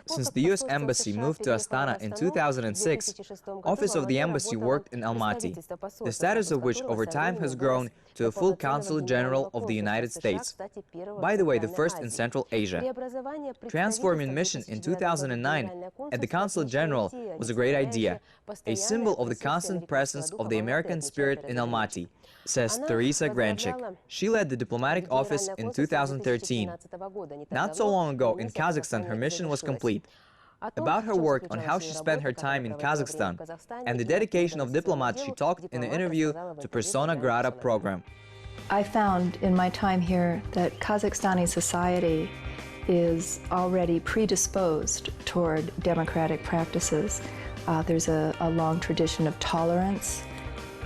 Since the U.S. Embassy moved to Astana in 2006, Office of the Embassy worked in Almaty, the status of which over time has grown to a full Consulate General of the United States. By the way, the first in Central Asia. Transforming mission in 2009 at the Consulate General was a great idea, a symbol of the constant presence of the American spirit in Almaty, says Theresa Grenchik. She led the diplomatic office in 2013. Not so long ago in Kazakhstan, her mission was complete. About her work on how she spent her time in Kazakhstan and the dedication of diplomats, she talked in an interview to Persona Grata program. I found in my time here that Kazakhstani society is already predisposed toward democratic practices. There's a long tradition of tolerance,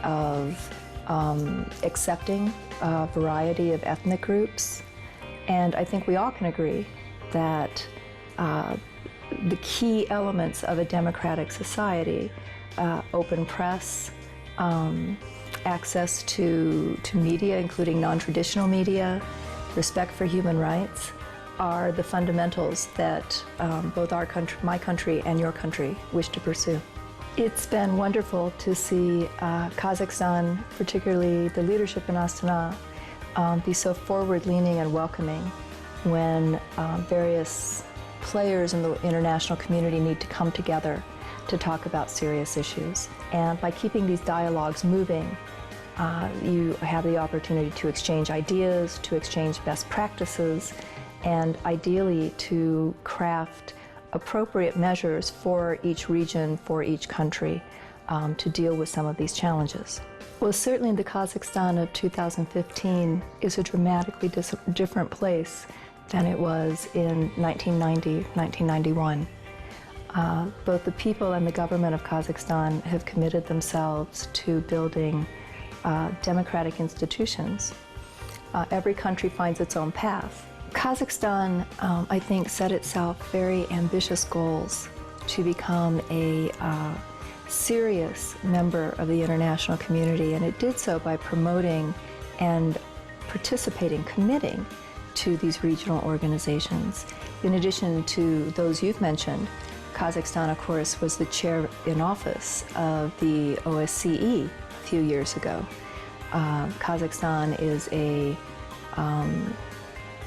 of accepting a variety of ethnic groups, and I think we all can agree that the key elements of a democratic society, open press, access to media, including non-traditional media, respect for human rights, are the fundamentals that both our country, my country and your country wish to pursue. It's been wonderful to see Kazakhstan, particularly the leadership in Astana, be so forward-leaning and welcoming when various players in the international community need to come together to talk about serious issues. And by keeping these dialogues moving, you have the opportunity to exchange ideas, to exchange best practices, and ideally to craft appropriate measures for each region, for each country, to deal with some of these challenges. Well, certainly the Kazakhstan of 2015 is a dramatically different place than it was in 1990, 1991. Both the people and the government of Kazakhstan have committed themselves to building democratic institutions. Every country finds its own path. Kazakhstan, I think, set itself very ambitious goals to become a serious member of the international community, and it did so by promoting and participating, committing to these regional organizations. In addition to those you've mentioned, Kazakhstan, of course, was the chair in office of the OSCE a few years ago. Kazakhstan is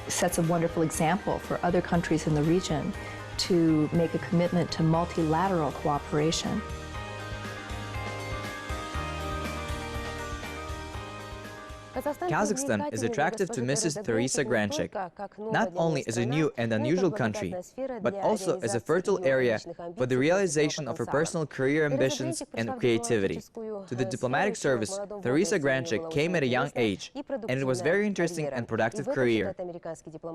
sets a wonderful example for other countries in the region to make a commitment to multilateral cooperation. Kazakhstan is attractive to Mrs. Theresa Grenchik, not only as a new and unusual country, but also as a fertile area for the realization of her personal career ambitions and creativity. To the diplomatic service, Theresa Grenchik came at a young age, and it was a very interesting and productive career.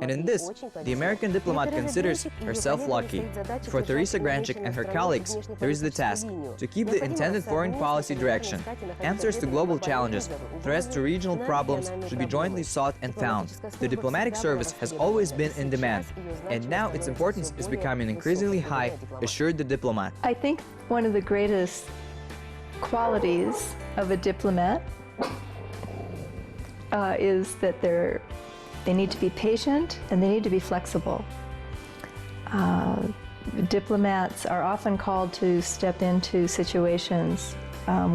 And in this, the American diplomat considers herself lucky. For Theresa Grenchik and her colleagues, there is the task to keep the intended foreign policy direction. Answers to global challenges, threats to regional problems should be jointly sought and found. The diplomatic service has always been in demand, and now its importance is becoming increasingly high, assured the diplomat. I think one of the greatest qualities of a diplomat is that they need to be patient and they need to be flexible. Diplomats are often called to step into situations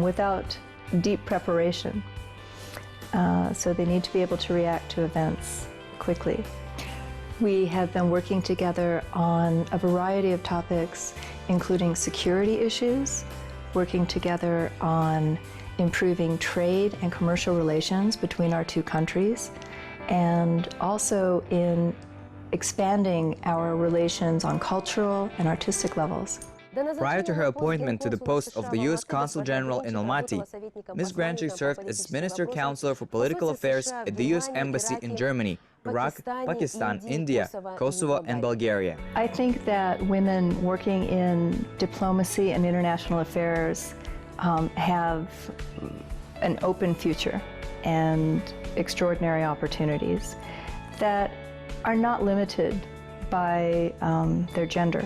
without deep preparation. So they need to be able to react to events quickly. We have been working together on a variety of topics, including security issues, working together on improving trade and commercial relations between our two countries, and also in expanding our relations on cultural and artistic levels. Prior to her appointment to the post of the U.S. Consul General in Almaty, Ms. Grenchik served as Minister Counselor for Political Affairs at the U.S. Embassy in Germany, Iraq, Pakistan, India, Kosovo, and Bulgaria. I think that women working in diplomacy and international affairs have an open future and extraordinary opportunities that are not limited by their gender.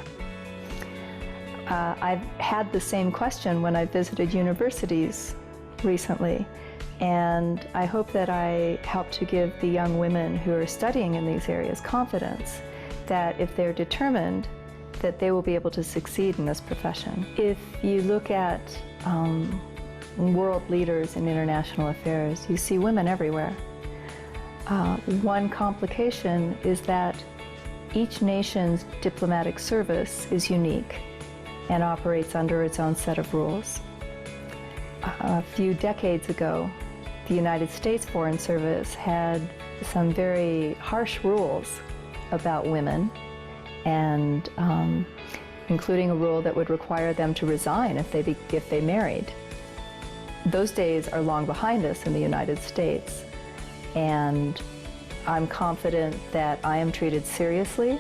I've had the same question when I visited universities recently, and I hope that I help to give the young women who are studying in these areas confidence that if they're determined that they will be able to succeed in this profession. If you look at world leaders in international affairs, you see women everywhere. One complication is that each nation's diplomatic service is unique and operates under its own set of rules. A few decades ago, the United States Foreign Service had some very harsh rules about women, and including a rule that would require them to resign if they married. Those days are long behind us in the United States, and I'm confident that I am treated seriously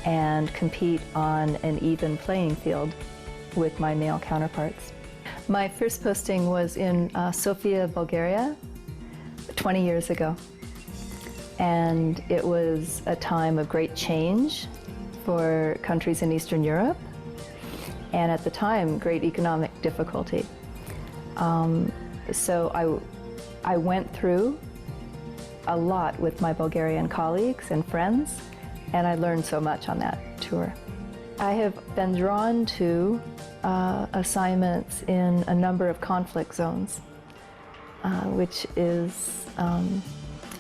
and compete on an even playing field with my male counterparts. My first posting was in Sofia, Bulgaria, 20 years ago. And it was a time of great change for countries in Eastern Europe, and at the time, great economic difficulty. So I went through a lot with my Bulgarian colleagues and friends, and I learned so much on that tour. I have been drawn to assignments in a number of conflict zones, which is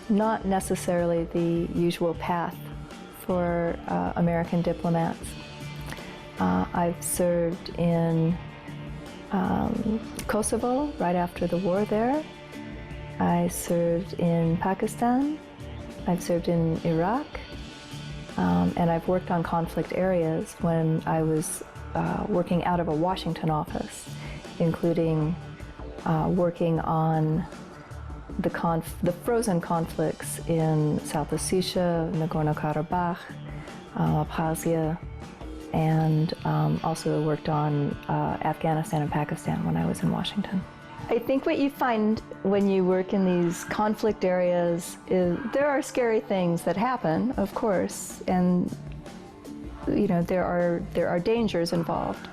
not necessarily the usual path for American diplomats. I've served in Kosovo right after the war there. I served in Pakistan. I've served in Iraq. And I've worked on conflict areas when I was working out of a Washington office, including working on the frozen conflicts in South Ossetia, Nagorno-Karabakh, Abkhazia, and also worked on Afghanistan and Pakistan when I was in Washington. I think what you find when you work in these conflict areas is there are scary things that happen, of course, and you know there are dangers involved.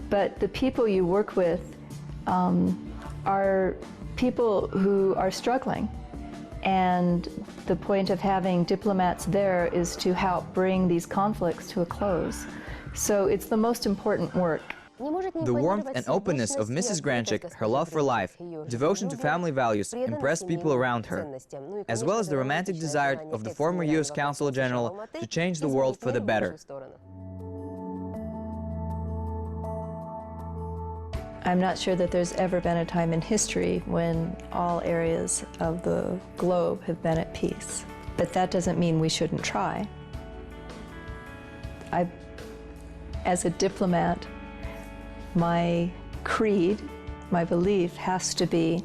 But the people you work with are people who are struggling, and the point of having diplomats there is to help bring these conflicts to a close. So it's the most important work. The warmth and openness of Mrs. Grenchik, her love for life, devotion to family values impressed people around her, as well as the romantic desire of the former U.S. Consul General to change the world for the better. I'm not sure that there's ever been a time in history when all areas of the globe have been at peace. But that doesn't mean we shouldn't try. As a diplomat, my creed, my belief has to be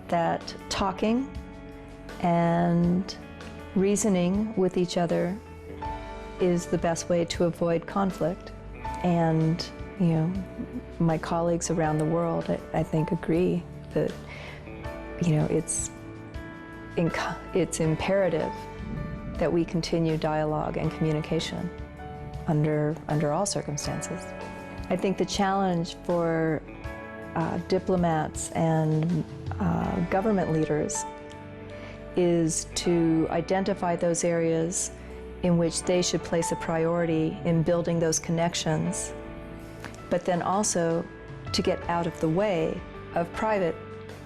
that talking and reasoning with each other is the best way to avoid conflict. And, you know, my colleagues around the world, I think, agree that, you know, it's imperative that we continue dialogue and communication under all circumstances. I think the challenge for diplomats and government leaders is to identify those areas in which they should place a priority in building those connections, but then also to get out of the way of private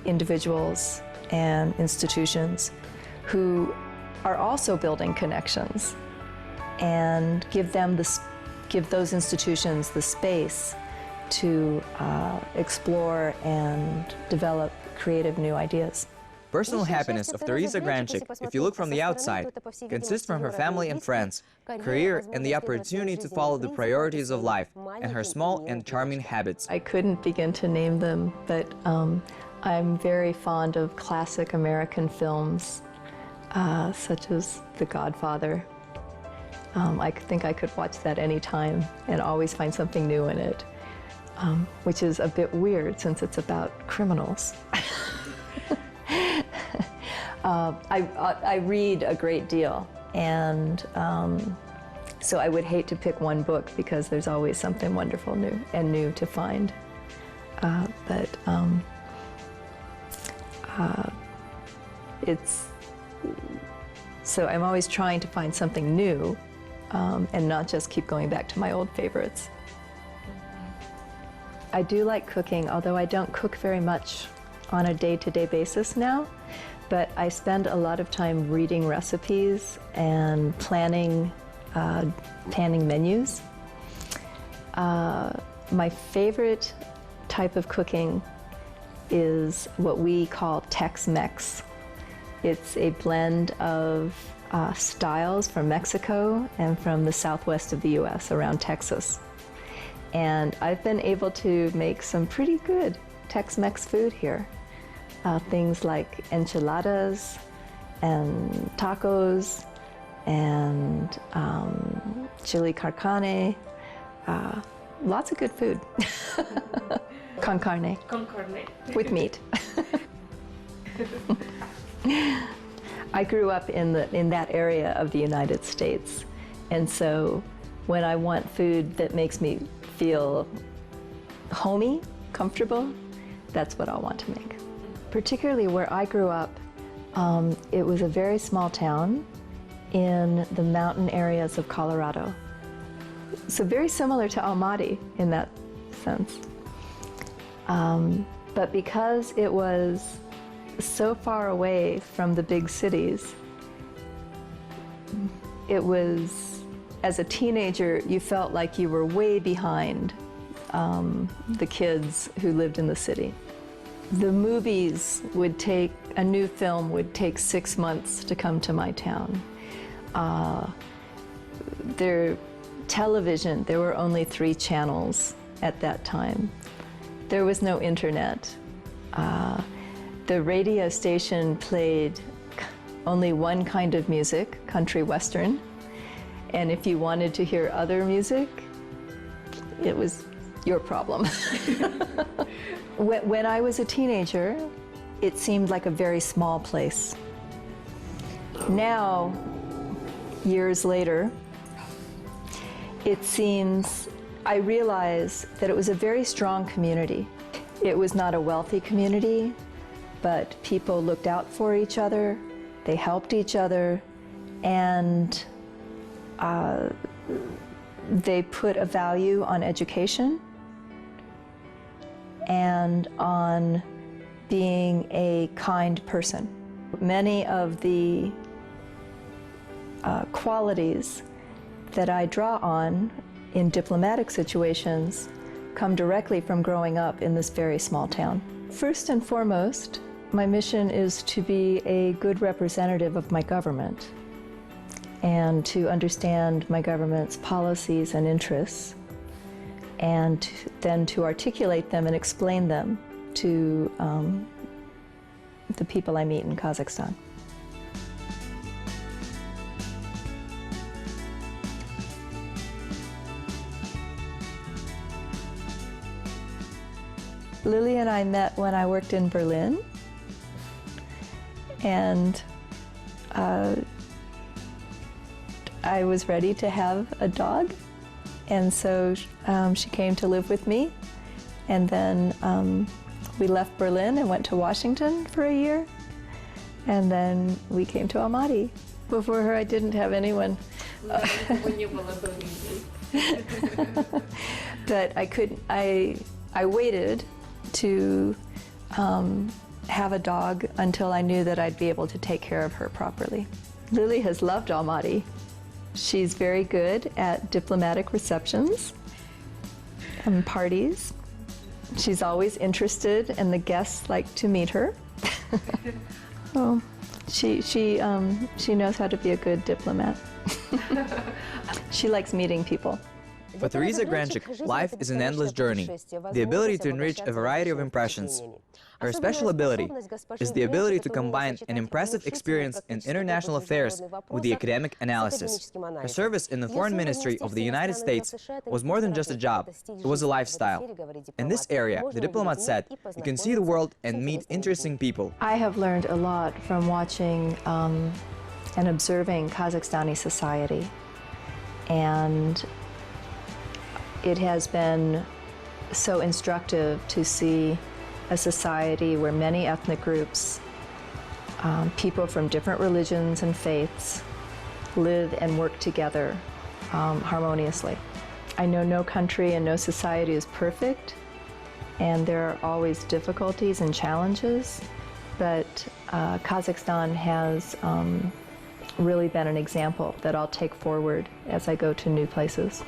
individuals and institutions who are also building connections, and give those institutions the space to explore and develop creative new ideas. Personal happiness of Theresa Grenchik, if you look from the outside, consists from her family and friends, career, and the opportunity to follow the priorities of life, and her small and charming habits. I couldn't begin to name them, but I'm very fond of classic American films, such as The Godfather. I think I could watch that anytime and always find something new in it, which is a bit weird since it's about criminals. I read a great deal, and so I would hate to pick one book because there's always something wonderful new to find. So I'm always trying to find something new and not just keep going back to my old favorites. I do like cooking, although I don't cook very much on a day-to-day basis now, but I spend a lot of time reading recipes and planning menus. My favorite type of cooking is what we call Tex-Mex. It's a blend of styles from Mexico and from the southwest of the U.S., around Texas. And I've been able to make some pretty good Tex-Mex food here. Things like enchiladas and tacos and chili con carne. Lots of good food. Con carne. Con carne. With meat. I grew up in that area of the United States, and so when I want food that makes me feel homey, comfortable, that's what I'll want to make. Particularly where I grew up, it was a very small town in the mountain areas of Colorado. So very similar to Almaty in that sense. But because it was so far away from the big cities, it was, as a teenager, you felt like you were way behind the kids who lived in the city. The movies would take, a new film would take 6 months to come to my town. Television, there were only 3 channels at that time. There was no internet. The radio station played only one kind of music, country western. And if you wanted to hear other music, it was your problem. When I was a teenager, it seemed like a very small place. Now, years later, it seems, I realize that it was a very strong community. It was not a wealthy community, but people looked out for each other, they helped each other, and they put a value on education and on being a kind person. Many of the qualities that I draw on in diplomatic situations come directly from growing up in this very small town. First and foremost, my mission is to be a good representative of my government and to understand my government's policies and interests, and then to articulate them and explain them to the people I meet in Kazakhstan. Lily and I met when I worked in Berlin, and I was ready to have a dog, and so she came to live with me, and then we left Berlin and went to Washington for a year, and then we came to Almaty. Before her, I didn't have anyone. But I waited to have a dog until I knew that I'd be able to take care of her properly. Lily has loved Almaty. She's very good at diplomatic receptions and parties. She's always interested, and the guests like to meet her. Oh, she knows how to be a good diplomat. She likes meeting people. For Theresa Grenchik, life is an endless journey, the ability to enrich a variety of impressions. Her special ability is the ability to combine an impressive experience in international affairs with the academic analysis. Her service in the Foreign Ministry of the United States was more than just a job, it was a lifestyle. In this area, the diplomat said, you can see the world and meet interesting people. I have learned a lot from watching and observing Kazakhstani society, and it has been so instructive to see a society where many ethnic groups, people from different religions and faiths, live and work together harmoniously. I know no country and no society is perfect, and there are always difficulties and challenges, but Kazakhstan has really been an example that I'll take forward as I go to new places.